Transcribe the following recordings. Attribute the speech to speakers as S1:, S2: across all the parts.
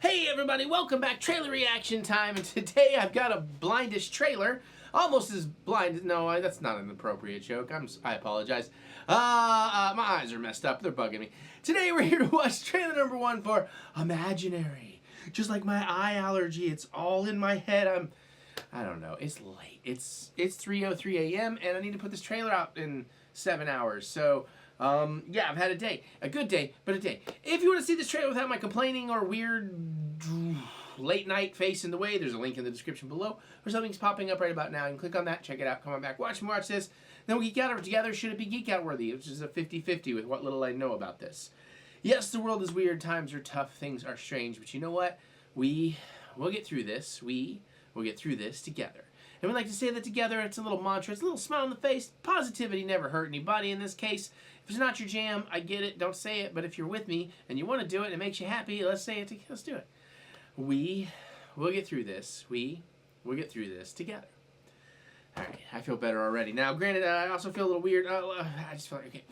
S1: Hey everybody, welcome back. Trailer reaction time, and today I've got a blindish trailer. Almost as blind. No, that's not an appropriate joke. I apologize. My eyes are messed up. They're bugging me. Today we're here to watch trailer number 1 for Imaginary. Just like my eye allergy, it's all in my head. I don't know. It's late. It's 3:03 a.m. and I need to put this trailer out in 7 hours. So yeah, I've had a day. A good day, but a day. If you want to see this trailer without my complaining or weird late night face in the way, there's a link in the description below, or something's popping up right about now. You can click on that, check it out, come on back, watch this. Then we'll geek out together. Should it be geek out worthy? Which is a 50-50 with what little I know about this. Yes, the world is weird, times are tough, things are strange, but you know what? We'll get through this. We'll get through this together. And we like to say that together. It's a little mantra. It's a little smile on the face. Positivity never hurt anybody in this case. If it's not your jam, I get it. Don't say it. But if you're with me and you want to do it and it makes you happy, let's say it. Let's do it. We'll get through this. We'll get through this together. All right. I feel better already. Now, granted, I also feel a little weird. I just feel like, okay.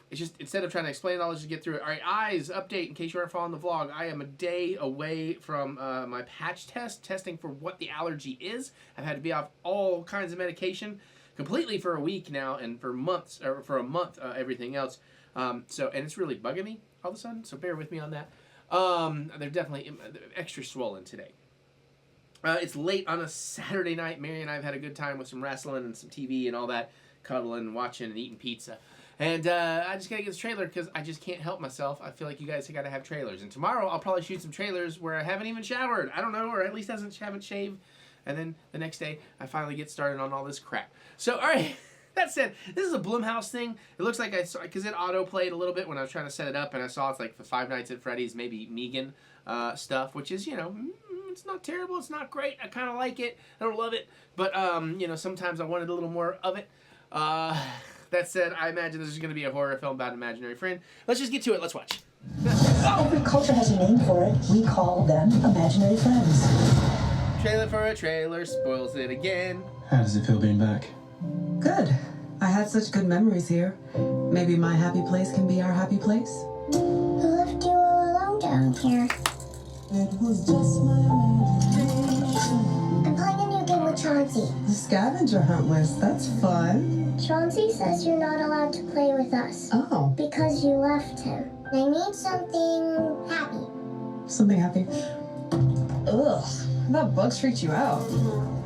S1: It's just, instead of trying to explain it all, let's just get through it. All right, eyes, update, in case you aren't following the vlog. I am a day away from my patch testing for what the allergy is. I've had to be off all kinds of medication completely for a week now, and for months, or for a month, everything else. And it's really bugging me all of a sudden, so bear with me on that. They're definitely extra swollen today. It's late on a Saturday night. Mary and I have had a good time with some wrestling and some TV and all that, cuddling and watching and eating pizza. And I just gotta get this trailer because I just can't help myself. I feel like you guys gotta have trailers. And tomorrow I'll probably shoot some trailers where I haven't even showered. I don't know, or at least haven't shaved. And then the next day I finally get started on all this crap. So all right, that said, this is a Blumhouse thing. It looks like I saw, because it auto played a little bit when I was trying to set it up, and I saw it's like the Five Nights at Freddy's, maybe Megan stuff, which is, you know, it's not terrible. It's not great. I kind of like it. I don't love it, but you know, sometimes I wanted a little more of it. That said, I imagine this is going to be a horror film about an imaginary friend. Let's just get to it. Let's watch.
S2: Every culture has a name for it. We call them imaginary friends.
S1: Trailer for a trailer spoils it again.
S3: How does it feel being back?
S4: Good. I had such good memories here. Maybe my happy place can be our happy place.
S5: Who left you all alone down here?
S4: It was just my imagination.
S5: I'm playing a new game with Chauncey.
S4: The scavenger hunt list. That's fun.
S5: Chauncey says you're not allowed to play with us.
S4: Oh.
S5: Because you left him. I need something happy.
S4: Something happy. Ugh. That bugs freaked you out.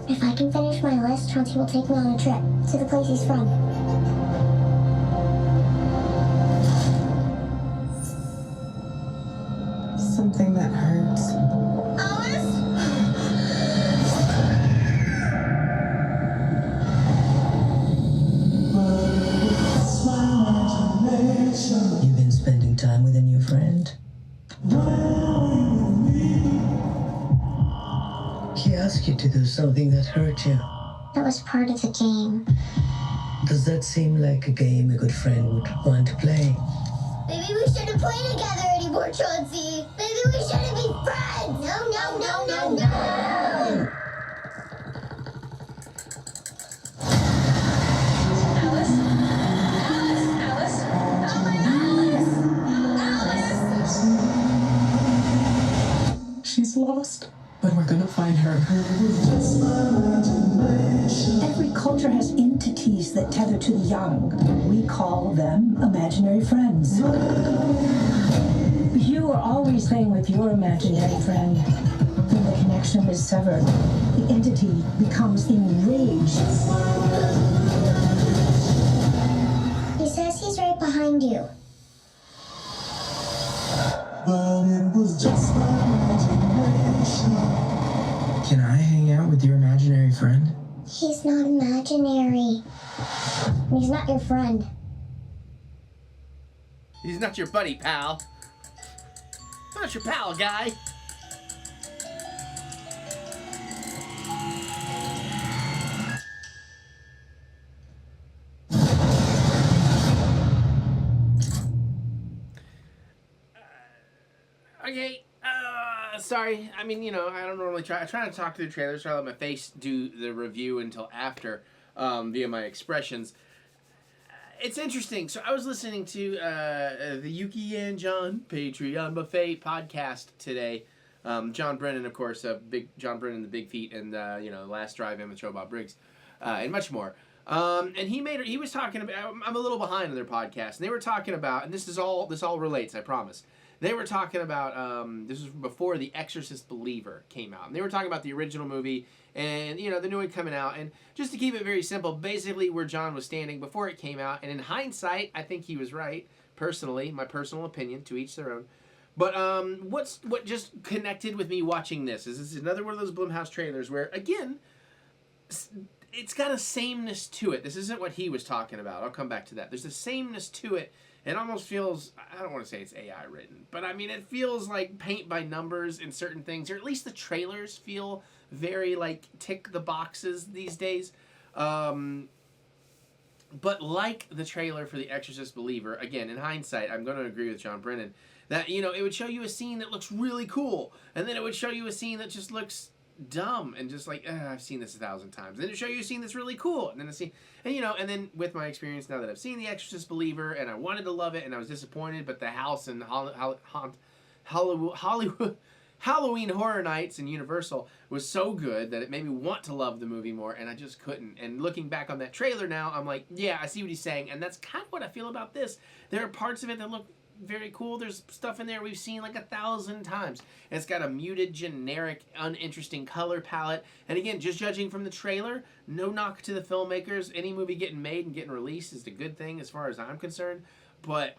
S5: If I can finish my list, Chauncey will take me on a trip to the place he's from.
S4: Something that hurts.
S5: Alice?
S2: You've been spending time with a new friend? He asked you to do something that hurt you.
S5: That was part of the game.
S2: Does that seem like a game a good friend would want to play?
S5: Maybe we shouldn't play together anymore, Chauncey. Maybe we shouldn't be friends. No, no, no, no, no.
S4: She's lost, but we're gonna find her.
S2: Every culture has entities that tether to the young. We call them imaginary friends. You are always playing with your imaginary friend. When the connection is severed, the entity becomes enraged.
S5: He says he's right behind you.
S4: But it was just my imagination. Can I hang out with your imaginary friend?
S5: He's not imaginary. He's not your friend.
S1: He's not your buddy, pal. Not your pal, guy. Okay, sorry. I mean, you know, I don't normally try. I try to talk through the trailers, so I let my face do the review until after, via my expressions. It's interesting. So I was listening to the Yuki and John Patreon Buffet podcast today, John Brennan, of course, big John Brennan, the Big Feet, and Last Drive, Emmett Show, Bob Briggs, and much more. And he was talking about. I'm a little behind on their podcast, and they were talking about, and this all relates, I promise. They were talking about, this was before The Exorcist Believer came out. And they were talking about the original movie and, the new one coming out. And just to keep it very simple, basically where John was standing before it came out. And in hindsight, I think he was right. Personally, my personal opinion, to each their own. But what just connected with me watching this is another one of those Blumhouse trailers where, again, it's got a sameness to it. This isn't what he was talking about. I'll come back to that. There's a sameness to it. It almost feels, I don't want to say it's AI written, but I mean, it feels like paint by numbers in certain things, or at least the trailers feel very like tick the boxes these days. But like the trailer for The Exorcist Believer, again, in hindsight, I'm going to agree with John Brennan, that, it would show you a scene that looks really cool, and then it would show you a scene that just looks dumb and just like, I've seen this 1,000 times. Then it show you a scene that's really cool, and then a scene, and then with my experience now that I've seen The Exorcist Believer, and I wanted to love it, and I was disappointed, but the house and Halloween Horror Nights and Universal was so good that it made me want to love the movie more, and I just couldn't. And looking back on that trailer now, I'm like, yeah, I see what he's saying, and that's kind of what I feel about this. There are parts of it that look very cool. There's stuff in there we've seen like 1,000 times. And it's got a muted, generic, uninteresting color palette. And again, just judging from the trailer, no knock to the filmmakers. Any movie getting made and getting released is a good thing as far as I'm concerned. But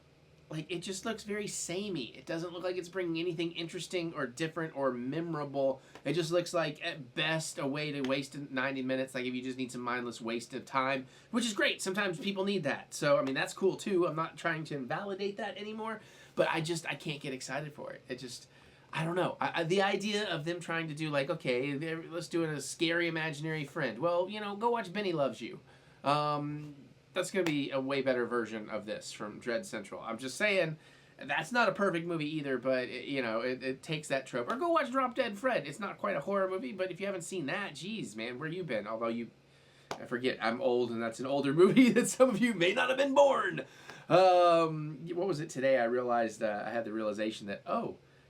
S1: like, it just looks very samey. It doesn't look like it's bringing anything interesting or different or memorable. It just looks like, at best, a way to waste 90 minutes, like if you just need some mindless waste of time, which is great. Sometimes people need that. So, I mean, that's cool, too. I'm not trying to invalidate that anymore, but I can't get excited for it. It just, I don't know. The idea of them trying to do, like, okay, let's do a scary imaginary friend. Well, go watch Benny Loves You. That's going to be a way better version of this from Dread Central. I'm just saying, that's not a perfect movie either, but, it takes that trope. Or go watch Drop Dead Fred. It's not quite a horror movie, but if you haven't seen that, geez, man, where you been? Although I forget, I'm old, and that's an older movie that some of you may not have been born. What was it today? I realized, I had the realization that,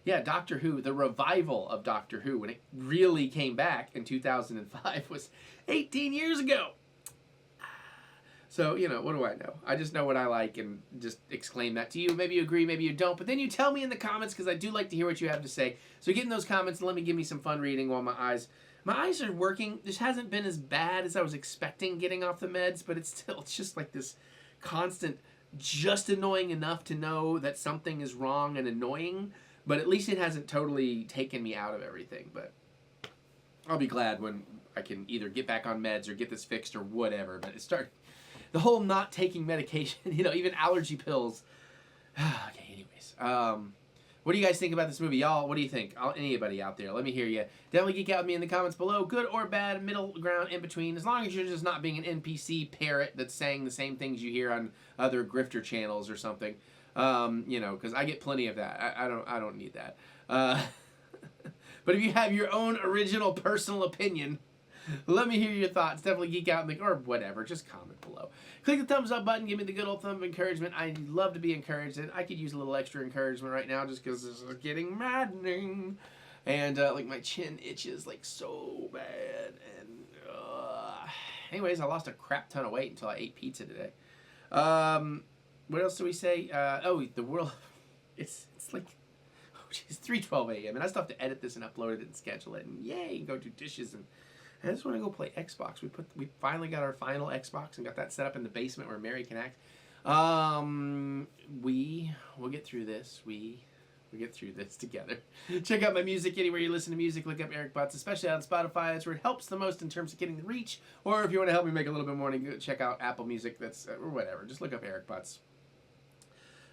S1: yeah, Doctor Who, the revival of Doctor Who, when it really came back in 2005, was 18 years ago. So, what do I know? I just know what I like and just exclaim that to you. Maybe you agree, maybe you don't. But then you tell me in the comments, because I do like to hear what you have to say. So get in those comments and give me some fun reading while my eyes are working. This hasn't been as bad as I was expecting getting off the meds, but it's just like this constant, just annoying enough to know that something is wrong and annoying. But at least it hasn't totally taken me out of everything. But I'll be glad when I can either get back on meds or get this fixed or whatever. But the whole not taking medication, even allergy pills. Okay, anyways. What do you guys think about this movie? Y'all, what do you think? Anybody out there, let me hear you. Definitely geek out with me in the comments below. Good or bad, middle ground, in between. As long as you're just not being an NPC parrot that's saying the same things you hear on other grifter channels or something. Because I get plenty of that. I don't need that. But if you have your own original personal opinion, let me hear your thoughts. Definitely geek out or whatever. Just comment below. Click the thumbs up button. Give me the good old thumb of encouragement. I love to be encouraged, and I could use a little extra encouragement right now just because this is getting maddening. And my chin itches like so bad. And anyways, I lost a crap ton of weight until I ate pizza today. What else do we say? The world. It's like, it's 3:12 a.m. and I still have to edit this and upload it and schedule it. And yay, go do dishes and. I just want to go play Xbox. We finally got our final Xbox and got that set up in the basement where Mary can act. We'll get through this. We get through this together. Check out my music anywhere you listen to music. Look up TheEricButts, especially on Spotify. That's where it helps the most in terms of getting the reach. Or if you want to help me make a little bit more money, check out Apple Music. That's or whatever. Just look up TheEricButts.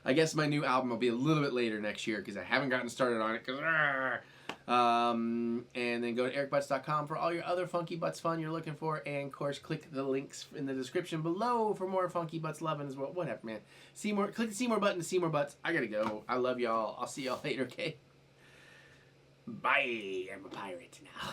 S1: I guess my new album will be a little bit later next year because I haven't gotten started on it. And then go to TheEricButts.com for all your other Funky Butts fun you're looking for. And, of course, click the links in the description below for more Funky Butts loving as well. Whatever, man. Click the see more button to see more butts. I gotta go. I love y'all. I'll see y'all later, okay? Bye. I'm a pirate now.